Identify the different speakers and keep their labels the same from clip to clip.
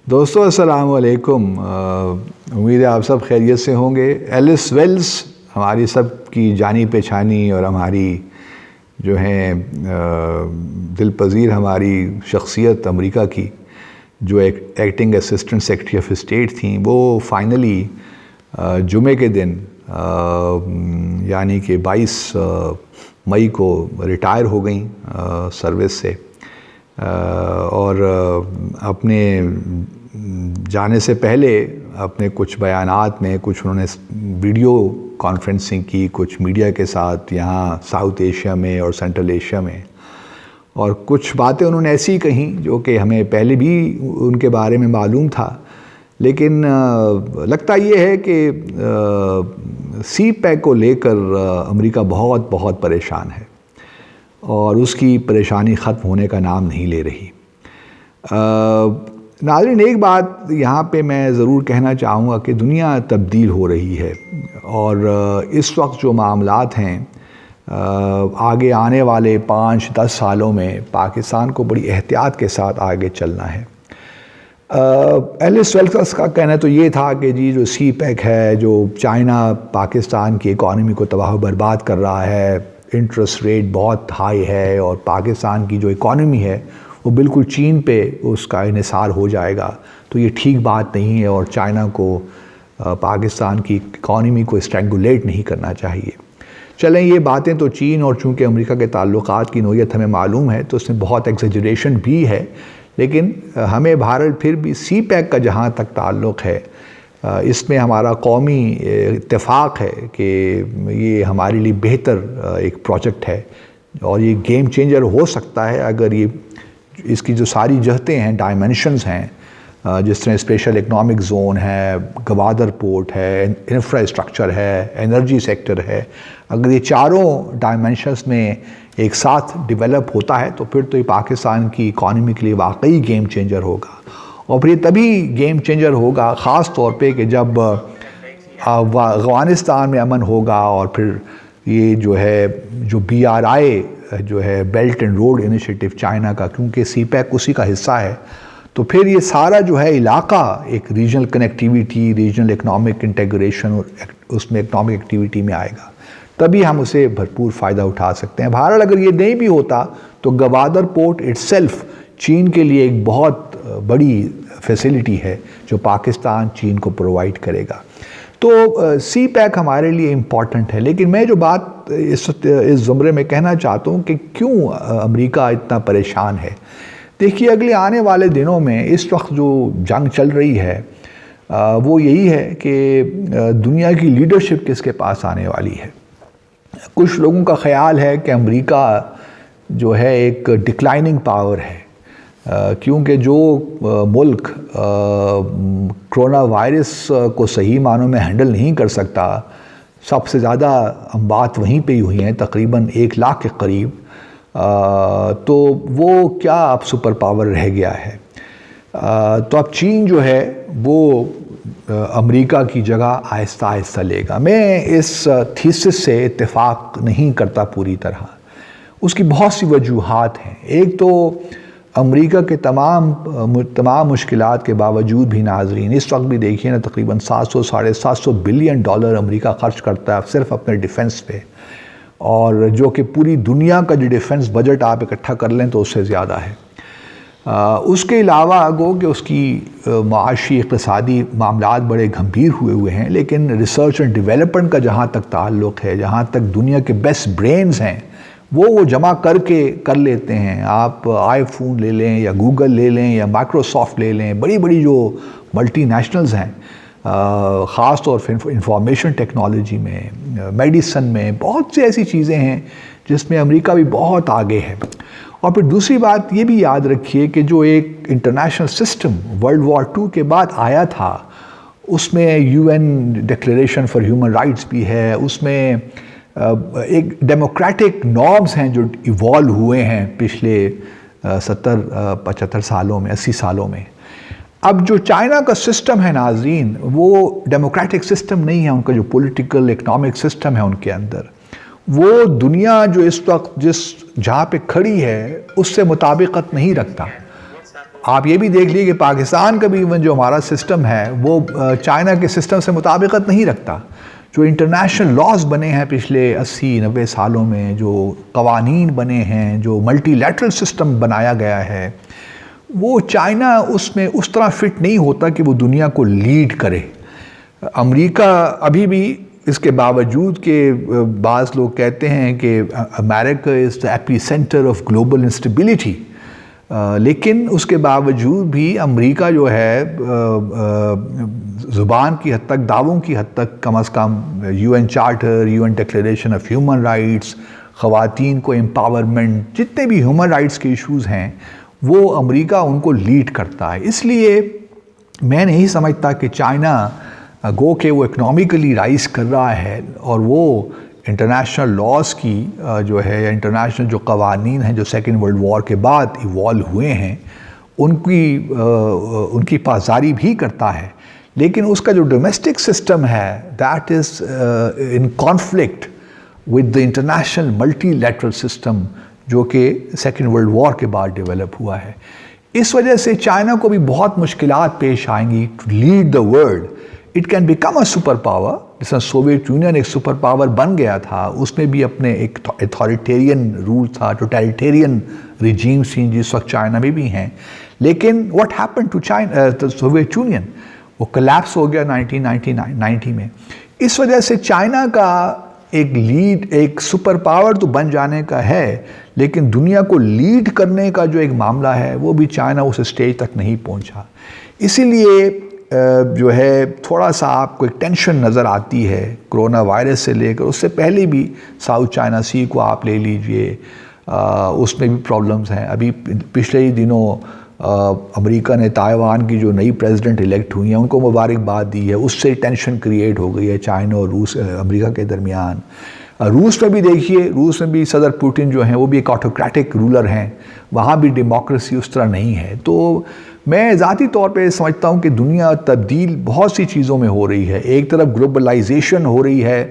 Speaker 1: دوستو السلام علیکم، امید ہے آپ سب خیریت سے ہوں گے۔ ایلس ویلس ہماری سب کی جانی پہچانی اور ہماری جو ہیں دل پذیر ہماری شخصیت امریکہ کی جو acting assistant secretary of state تھیں، وہ فائنلی جمعے کے دن یعنی کہ 22 مئی کو ریٹائر ہو گئیں سروس سے، اور اپنے جانے سے پہلے اپنے کچھ بیانات میں کچھ انہوں نے ویڈیو کانفرنسنگ کی کچھ میڈیا کے ساتھ یہاں ساؤتھ ایشیا میں اور سینٹرل ایشیا میں، اور کچھ باتیں انہوں نے ایسی کہیں جو کہ ہمیں پہلے بھی ان کے بارے میں معلوم تھا، لیکن لگتا یہ ہے کہ سی پیک کو لے کر امریکہ بہت بہت پریشان ہے اور اس کی پریشانی ختم ہونے کا نام نہیں لے رہی۔ ناظرین، ایک بات یہاں پہ میں ضرور کہنا چاہوں گا کہ دنیا تبدیل ہو رہی ہے، اور اس وقت جو معاملات ہیں آگے آنے والے 5-10 سالوں میں پاکستان کو بڑی احتیاط کے ساتھ آگے چلنا ہے۔ ایلس ویلس کا کہنا تو یہ تھا کہ جی جو سی پیک ہے، جو چائنا پاکستان کی اکانومی کو تباہ و برباد کر رہا ہے، انٹرسٹ ریٹ بہت ہائی ہے، اور پاکستان کی جو اکانومی ہے وہ بالکل چین پہ اس کا انحصار ہو جائے گا، تو یہ ٹھیک بات نہیں ہے، اور چائنا کو پاکستان کی اکانومی کو اسٹرینگولیٹ نہیں کرنا چاہیے۔ چلیں، یہ باتیں تو چین اور چونکہ امریکہ کے تعلقات کی نوعیت ہمیں معلوم ہے تو اس میں بہت ایگزیجریشن بھی ہے، لیکن ہمیں بہرحال پھر بھی سی پیک کا جہاں تک تعلق ہے، اس میں ہمارا قومی اتفاق ہے کہ یہ ہمارے لیے بہتر ایک پروجیکٹ ہے، اور یہ گیم چینجر ہو سکتا ہے اگر یہ اس کی جو ساری جہتیں ہیں، ڈائمنشنز ہیں، جس طرح اسپیشل اکنامک زون ہے، گوادر پورٹ ہے، انفراسٹرکچر ہے، انرجی سیکٹر ہے، اگر یہ چاروں ڈائمنشنز میں ایک ساتھ ڈیولپ ہوتا ہے تو پھر تو یہ پاکستان کی اکانومی کے لیے واقعی گیم چینجر ہوگا، اور پھر یہ تبھی گیم چینجر ہوگا خاص طور پہ کہ جب افغانستان میں امن ہوگا، اور پھر یہ جو ہے جو BRI جو ہے belt and road initiative China کا، کیونکہ سی پیک اسی کا حصہ ہے، تو پھر یہ سارا جو ہے علاقہ ایک regional connectivity, regional economic integration, اور اس میں اکنامک ایکٹیویٹی میں آئے گا، تبھی ہم اسے بھرپور فائدہ اٹھا سکتے ہیں۔ بہرحال اگر یہ نہیں بھی ہوتا تو گوادر پورٹ اٹ سیلف چین کے لیے ایک بہت بڑی فیسلٹی ہے جو پاکستان چین کو پرووائڈ کرے گا، تو سی پیک ہمارے لیے امپورٹنٹ ہے۔ لیکن میں جو بات اس زمرے میں کہنا چاہتا ہوں کہ کیوں امریکہ اتنا پریشان ہے، دیکھیے اگلے آنے والے دنوں میں اس وقت جو جنگ چل رہی ہے وہ یہی ہے کہ دنیا کی لیڈرشپ کس کے پاس آنے والی ہے۔ کچھ لوگوں کا خیال ہے کہ امریکہ جو ہے ایک ڈکلائننگ پاور ہے، کیونکہ جو ملک کرونا وائرس کو صحیح معنوں میں ہینڈل نہیں کر سکتا، سب سے زیادہ اموات وہیں پہ ہی ہوئی ہیں، تقریباً 1 لاکھ کے قریب، تو وہ کیا اب سپر پاور رہ گیا ہے۔ تو اب چین جو ہے وہ امریکہ کی جگہ آہستہ آہستہ لے گا۔ میں اس تھیسس سے اتفاق نہیں کرتا پوری طرح، اس کی بہت سی وجوہات ہیں۔ ایک تو امریکہ کے تمام مشکلات کے باوجود بھی ناظرین اس وقت بھی دیکھیے نا، تقریباً 700-750 بلین ڈالر امریکہ خرچ کرتا ہے صرف اپنے ڈیفنس پہ، اور جو کہ پوری دنیا کا جو ڈیفنس بجٹ آپ اکٹھا کر لیں تو اس سے زیادہ ہے۔ اس کے علاوہ گو کہ اس کی معاشی اقتصادی معاملات بڑے گھمبیر ہوئے ہیں، لیکن ریسرچ اینڈ ڈیولپمنٹ کا جہاں تک تعلق ہے، جہاں تک دنیا کے بیسٹ برینز ہیں وہ جمع کر لیتے ہیں۔ آپ آئی فون لے لیں یا گوگل لے لیں یا مائکروسافٹ لے لیں، بڑی بڑی جو ملٹی نیشنلز ہیں، خاص طور پہ انفارمیشن ٹیکنالوجی میں، میڈیسن میں، بہت سی ایسی چیزیں ہیں جس میں امریکہ بھی بہت آگے ہے۔ اور پھر دوسری بات یہ بھی یاد رکھیے کہ جو ایک انٹرنیشنل سسٹم ورلڈ وار 2 کے بعد آیا تھا، اس میں UN declaration for human rights بھی ہے، اس میں ایک ڈیموکریٹک نارمز ہیں جو ایوالو ہوئے ہیں پچھلے 70-75 سالوں میں، 80 سالوں میں۔ اب جو چائنا کا سسٹم ہے ناظرین، وہ ڈیموکریٹک سسٹم نہیں ہے، ان کا جو پولیٹیکل اکنامک سسٹم ہے ان کے اندر، وہ دنیا جو اس وقت جہاں پہ کھڑی ہے اس سے مطابقت نہیں رکھتا۔ آپ یہ بھی دیکھ لیے کہ پاکستان کا بھی ایون جو ہمارا سسٹم ہے وہ چائنا کے سسٹم سے مطابقت نہیں رکھتا. جو انٹرنیشنل لاز بنے ہیں پچھلے 80-90 سالوں میں، جو قوانین بنے ہیں، جو ملٹی لیٹرل سسٹم بنایا گیا ہے، وہ چائنا اس میں اس طرح فٹ نہیں ہوتا کہ وہ دنیا کو لیڈ کرے. امریکہ ابھی بھی اس کے باوجود کہ بعض لوگ کہتے ہیں کہ امریکہ از دا ایپی سینٹر آف گلوبل انسٹیبلٹی، لیکن اس کے باوجود بھی امریکہ جو ہے زبان کی حد تک، دعووں کی حد تک، کم از کم UN charter, UN declaration of human rights, خواتین کو امپاورمنٹ، جتنے بھی ہیومن رائٹس کے ایشوز ہیں وہ امریکہ ان کو لیڈ کرتا ہے. اس لیے میں نہیں سمجھتا کہ چائنا گو کہ وہ اکنامکلی رائز کر رہا ہے اور وہ انٹرنیشنل لاز کی جو ہے، انٹرنیشنل جو قوانین ہیں جو سیکنڈ ورلڈ وار کے بعد ایوالو ہوئے ہیں ان کی پاسداری بھی کرتا ہے، لیکن اس کا جو ڈومیسٹک سسٹم ہے that is in conflict with the international multi lateral system جو کہ سیکنڈ ورلڈ وار کے بعد ڈیولپ ہوا ہے. اس وجہ سے چائنا کو بھی بہت مشکلات پیش آئیں گی to lead the world. It can become a super power, جس طرح سوویت یونین ایک سپر پاور بن گیا تھا، اس میں بھی اپنے ایک اتھارٹیرین رول تھا، ٹوٹیلیٹیرین ریجیمز تھیں جس وقت چائنا میں بھی ہیں. لیکن what happen to China, Soviet Union, وہ کلیپس ہو گیا 1990 میں. اس وجہ سے چائنا کا ایک سپر پاور تو بن جانے کا ہے، لیکن دنیا کو لیڈ کرنے کا جو ایک معاملہ ہے وہ بھی چائنا اس اسٹیج تک نہیں پہنچا. اسی لیے جو ہے تھوڑا سا آپ کو ایک ٹینشن نظر آتی ہے کرونا وائرس سے لے کر، اس سے پہلے بھی ساؤتھ چائنا سی کو آپ لے لیجئے، اس میں بھی پرابلمز ہیں. ابھی پچھلے ہی دنوں امریکہ نے تائیوان کی جو نئی پریزیڈنٹ الیکٹ ہوئی ہیں ان کو مبارکباد دی ہے، اس سے ٹینشن کریٹ ہو گئی ہے چائنا اور امریکہ کے درمیان. روس میں بھی دیکھیے، روس میں بھی صدر پوٹن جو ہیں وہ بھی ایک آٹوکریٹک رولر ہیں، وہاں بھی ڈیموکریسی اس طرح نہیں ہے. تو میں ذاتی طور پہ سمجھتا ہوں کہ دنیا تبدیل بہت سی چیزوں میں ہو رہی ہے. ایک طرف گلوبلائزیشن ہو رہی ہے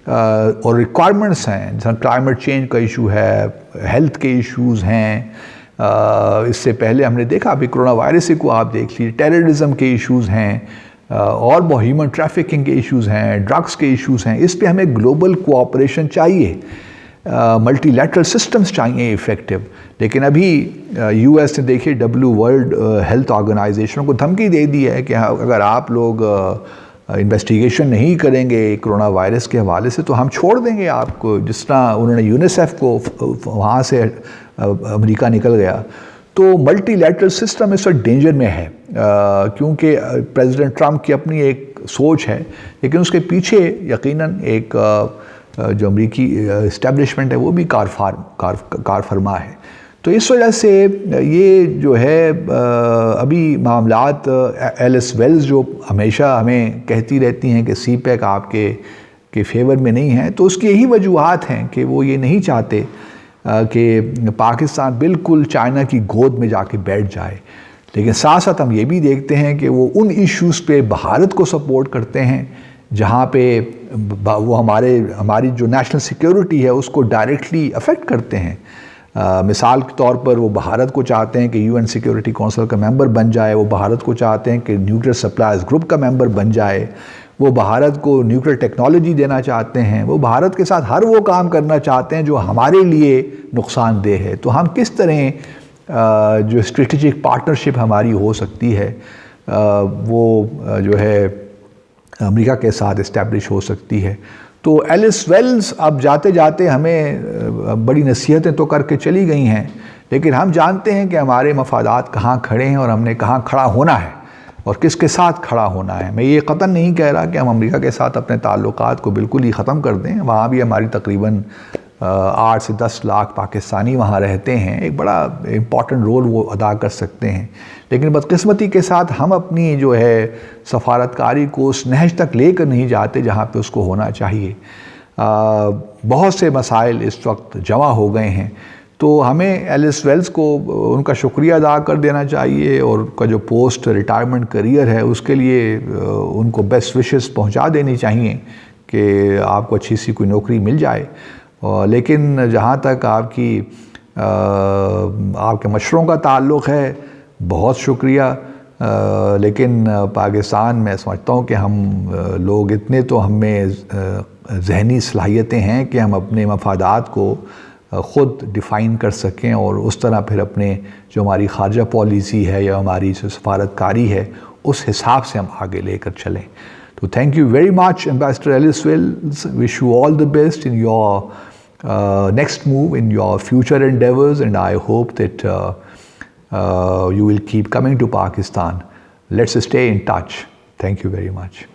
Speaker 1: اور ریکوائرمنٹس ہیں، جیسا کلائمیٹ چینج کا ایشو ہے، ہیلتھ کے ایشوز ہیں. اس سے پہلے ہم نے دیکھا ابھی کرونا وائرس کو آپ دیکھ لیجیے، ٹیررزم کے ایشوز ہیں اور ہیومن ٹریفکنگ کے ایشوز ہیں، ڈرگس کے ایشوز ہیں. اس پہ ہمیں گلوبل کوآپریشن چاہیے، ملٹی لیٹرل سسٹمز چاہیے ایفیکٹو. لیکن ابھی یو ایس نے دیکھیے ورلڈ ہیلتھ آرگنائزیشن کو دھمکی دے دی ہے کہ اگر آپ لوگ انویسٹیگیشن نہیں کریں گے کرونا وائرس کے حوالے سے تو ہم چھوڑ دیں گے آپ کو. جس طرح انہوں نے یونیسیف کو وہاں سے امریکہ نکل گیا. تو ملٹی لیٹرل سسٹم اس وقت ڈینجر میں ہے، کیونکہ پریزیڈنٹ ٹرمپ کی اپنی ایک سوچ ہے، لیکن اس کے پیچھے یقیناً ایک جو امریکی اسٹیبلشمنٹ ہے وہ بھی کار فرما ہے. تو اس وجہ سے یہ جو ہے ابھی معاملات ایلس ویلز جو ہمیشہ ہمیں کہتی رہتی ہیں کہ سی پیک آپ کے فیور میں نہیں ہیں، تو اس کی یہی وجوہات ہیں کہ وہ یہ نہیں چاہتے کہ پاکستان بالکل چائنا کی گود میں جا کے بیٹھ جائے. لیکن ساتھ ساتھ ہم یہ بھی دیکھتے ہیں کہ وہ ان ایشوز پہ بھارت کو سپورٹ کرتے ہیں جہاں پہ وہ ہماری جو نیشنل سیکیورٹی ہے اس کو ڈائریکٹلی افیکٹ کرتے ہیں. مثال کے طور پر وہ بھارت کو چاہتے ہیں کہ UN سیکیورٹی کونسل کا ممبر بن جائے، وہ بھارت کو چاہتے ہیں کہ نیوکلیر سپلائرز گروپ کا ممبر بن جائے، وہ بھارت کو نیوکلیر ٹیکنالوجی دینا چاہتے ہیں، وہ بھارت کے ساتھ ہر وہ کام کرنا چاہتے ہیں جو ہمارے لیے نقصان دہ ہے. تو ہم کس طرح جو اسٹریٹجک پارٹنرشپ ہماری ہو سکتی ہے وہ جو ہے امریکہ کے ساتھ اسٹیبلش ہو سکتی ہے. تو ایلس ویلز اب جاتے جاتے ہمیں بڑی نصیحتیں تو کر کے چلی گئی ہیں، لیکن ہم جانتے ہیں کہ ہمارے مفادات کہاں کھڑے ہیں اور ہم نے کہاں کھڑا ہونا ہے اور کس کے ساتھ کھڑا ہونا ہے. میں یہ قطعاً نہیں کہہ رہا کہ ہم امریکہ کے ساتھ اپنے تعلقات کو بالکل ہی ختم کر دیں، وہاں بھی ہماری تقریباً 8 سے 10 لاکھ پاکستانی وہاں رہتے ہیں، ایک بڑا امپورٹنٹ رول وہ ادا کر سکتے ہیں. لیکن بدقسمتی کے ساتھ ہم اپنی جو ہے سفارتکاری کو اس نہج تک لے کر نہیں جاتے جہاں پہ اس کو ہونا چاہیے. بہت سے مسائل اس وقت جمع ہو گئے ہیں، تو ہمیں ایلس ویلز کو ان کا شکریہ ادا کر دینا چاہیے اور ان کا جو پوسٹ ریٹائرمنٹ کریئر ہے اس کے لیے ان کو بیسٹ وشز پہنچا دینی چاہیے کہ آپ کو اچھی سی کوئی نوکری مل جائے. لیکن جہاں تک آپ کے مشوروں کا تعلق ہے، بہت شکریہ. لیکن پاکستان میں سمجھتا ہوں کہ ہم لوگ اتنے تو ہم میں ذہنی صلاحیتیں ہیں کہ ہم اپنے مفادات کو خود ڈیفائن کر سکیں اور اس طرح پھر اپنے جو ہماری خارجہ پالیسی ہے یا ہماری جو سفارت کاری ہے اس حساب سے ہم آگے لے کر چلیں. تو thank you very much ambassador Alice Wells. Wish you all the best in your next move in your future endeavours and I hope that you will keep coming to Pakistan. Let's stay in touch. Thank you very much.